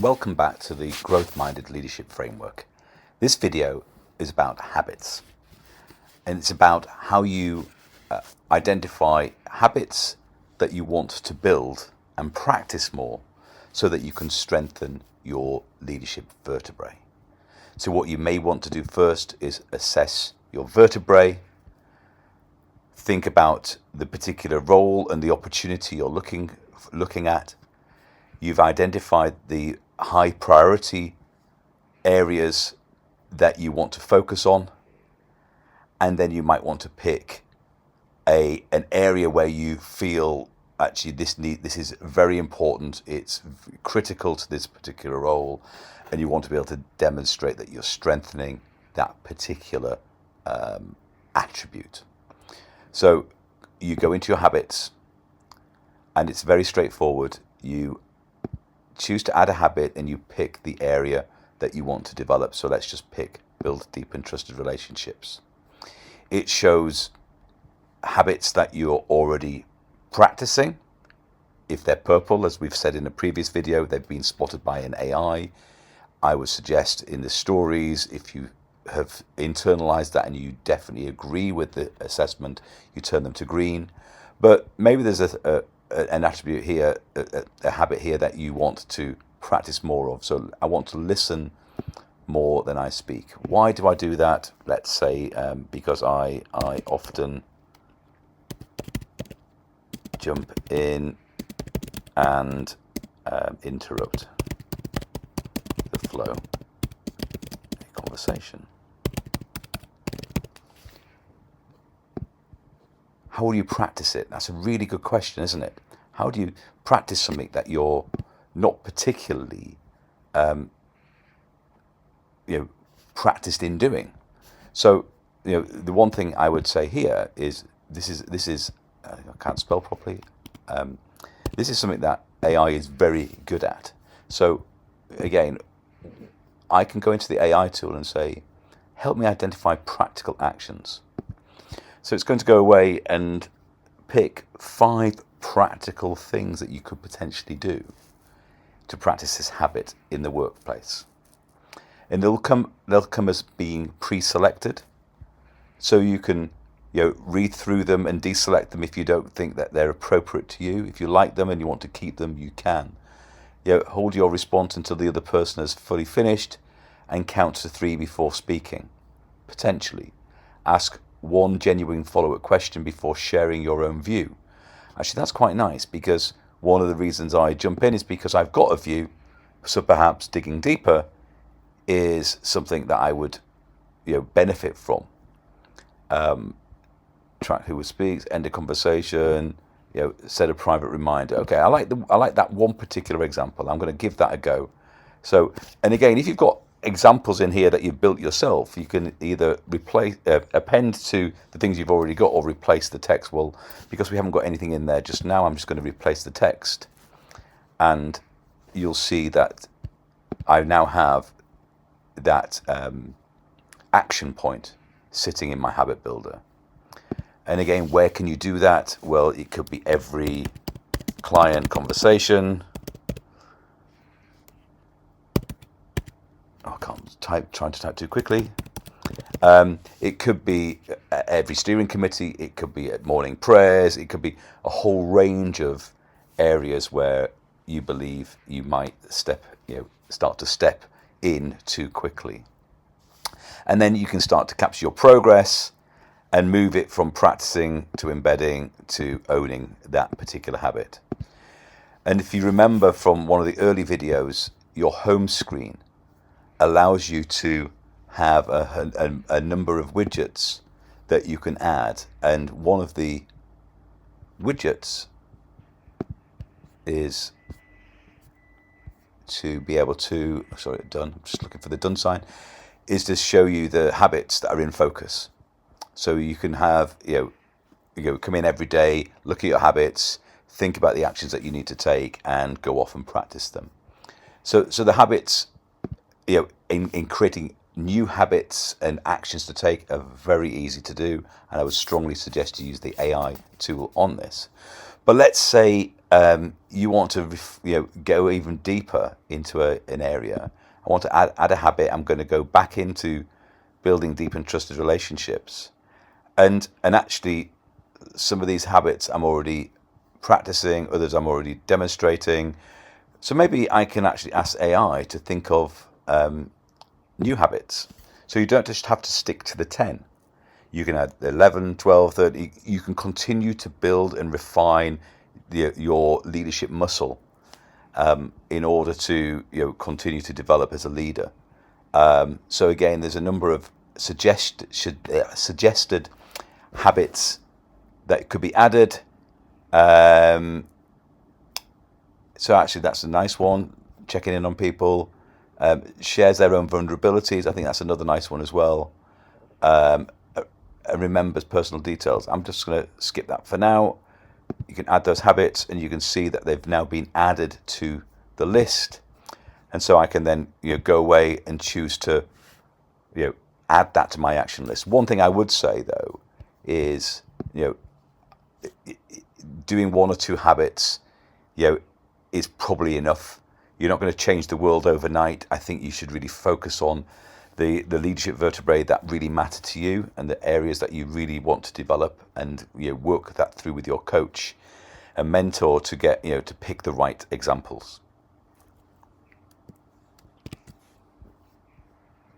welcome back to the Growth-Minded Leadership Framework. This video is about habits, and it's about how you identify habits that you want to build and practice more so that you can strengthen your leadership vertebrae. So what you may want to do first is assess your vertebrae, think about the particular role and the opportunity you're looking at. You've identified the high priority areas that you want to focus on, and then you might want to pick an area where you feel actually this is very important, it's critical to this particular role, and you want to be able to demonstrate that you're strengthening that particular attribute. So you go into your habits, and it's very straightforward. You choose to add a habit and you pick the area that you want to develop. So let's just pick build deep and trusted relationships. It shows habits that you're already practicing. If they're purple, as we've said in a previous video, they've been spotted by an AI. I would suggest in the stories, if you have internalized that and you definitely agree with the assessment, you turn them to green. But maybe there's an attribute here, a habit here that you want to practice more of. So I want to listen more than I speak. Why do I do that? Let's say because I often jump in and interrupt the flow of a conversation. How will you practice it? That's a really good question, isn't it? How do you practice something that you're not particularly practiced in doing? So, the one thing I would say here is this is I can't spell properly. This is something that AI is very good at. So, again, I can go into the AI tool and say, help me identify practical actions. So it's going to go away and pick 5 practical things that you could potentially do to practice this habit in the workplace. And they'll come as being pre-selected, so you can read through them and deselect them if you don't think that they're appropriate to you. If you like them and you want to keep them, you can. Hold your response until the other person has fully finished and count to 3 before speaking. Potentially ask one genuine follow-up question before sharing your own view. Actually, that's quite nice, because one of the reasons I jump in is because I've got a view, so perhaps digging deeper is something that I would benefit from. Track who speaks, end a conversation, set a private reminder. Okay, I like that one particular example. I'm going to give that a go. So, and again, if you've got examples in here that you've built yourself, you can either replace, append to the things you've already got, or replace the text. Well, because we haven't got anything in there just now, I'm just going to replace the text, and you'll see that I now have that action point sitting in my habit builder. And again, where can you do that? Well, it could be every client conversation. I can't trying to type too quickly. It could be at every steering committee. It could be at morning prayers. It could be a whole range of areas where you believe you might start to step in too quickly. And then you can start to capture your progress and move it from practicing to embedding to owning that particular habit. And if you remember from one of the early videos, your home screen allows you to have a number of widgets that you can add, and one of the widgets is to be able to, done, I'm just looking for the done sign, is to show you the habits that are in focus. So you can have, come in every day, look at your habits, think about the actions that you need to take, and go off and practice them. So the habits, in creating new habits and actions to take are very easy to do, and I would strongly suggest you use the AI tool on this. But let's say you want to go even deeper into an area. I want to add a habit. I'm going to go back into building deep and trusted relationships, and actually some of these habits I'm already practicing, others I'm already demonstrating. So maybe I can actually ask AI to think of new habits. So you don't just have to stick to the 10. You can add 11, 12, 30. You can continue to build and refine your leadership muscle in order to continue to develop as a leader. So again, there's a number of suggested habits that could be added. So actually, that's a nice one. Checking in on people, shares their own vulnerabilities. I think that's another nice one as well. And remembers personal details. I'm just going to skip that for now. You can add those habits, and you can see that they've now been added to the list. And so I can then go away and choose to add that to my action list. One thing I would say though is doing one or two habits is probably enough. You're not going to change the world overnight. I think you should really focus on the leadership vertebrae that really matter to you and the areas that you really want to develop, and work that through with your coach and mentor to get to pick the right examples.